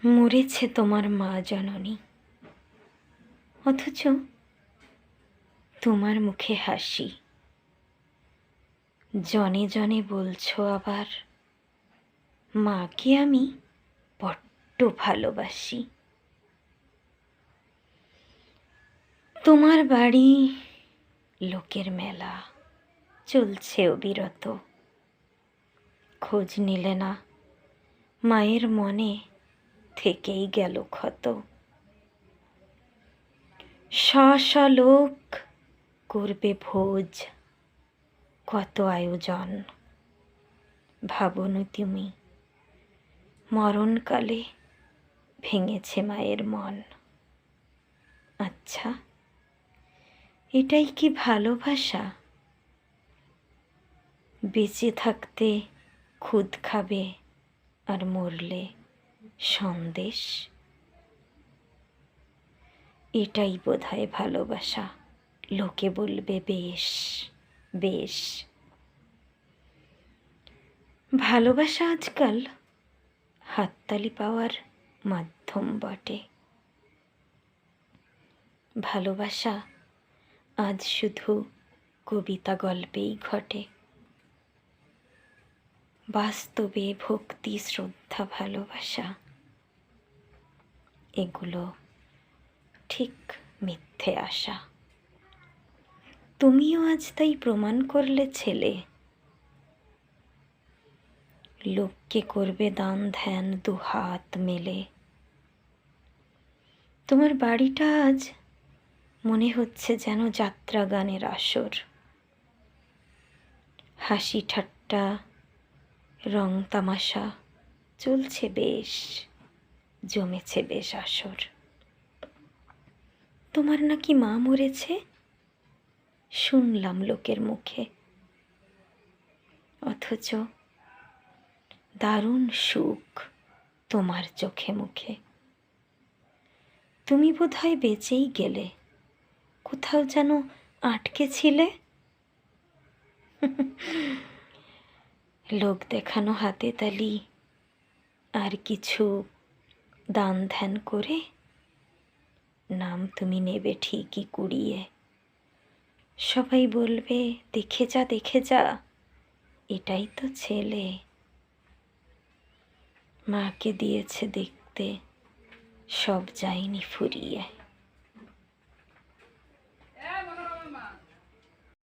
মরেছে তোমার মা জননী, অথচ তোমার মুখে হাসি। জনে জনে বলছো আবার মাকে আমি বড্ড ভালোবাসি। তোমার বাড়ি লোকের মেলা চলছে অবিরত, খোঁজ নিলে না মায়ের মনে থেকেই গেল ক্ষত। শ শ লোক করবে ভোজ, কত আয়োজন, ভাবনি তুমি মরণকালে ভেঙেছে মায়ের মন। আচ্ছা, এটাই কি ভালোবাসা? বেঁচে থাকতে খুদ খাবে আর মরলে সন্দেশ। এটাই বোধহয় ভালোবাসা, লোকে বলবে বেশ বেশ। ভালোবাসা আজকাল হাততালি পাওয়ার মাধ্যম বটে। ভালোবাসা আজ শুধু কবিতা গল্পেই ঘটে। বাস্তবে ভক্তি শ্রদ্ধা ভালোবাসা এগুলো ঠিক মিথ্যে আশা। তুমিও আজ তাই প্রমাণ করলে ছেলে, লোককে করবে দান ধ্যান দুহাত মেলে। তোমার বাড়িটা আজ মনে হচ্ছে যেন যাত্রা গানের আসর। হাসি ঠাট্টা রং তামাশা চলছে বেশ, জমেছে বেশ আসর। তোমার নাকি মা মরেছে শুনলাম লোকের মুখে, অথচ দারুণ সুখ তোমার চোখে মুখে। তুমি বোধহয় বেঁচেই গেলে, কোথাও যেন আটকে ছিলে। লোক দেখানো হাতে তালি আর কিছু দান ধ্যান করে নাম তুমি নেবে ঠিকই কুড়িয়ে। সবাই বলবে দেখে যা দেখে যা, এটাই তো ছেলে। মাকে দিয়েছে দেখতে, সব যায়নি ফুরিয়ে।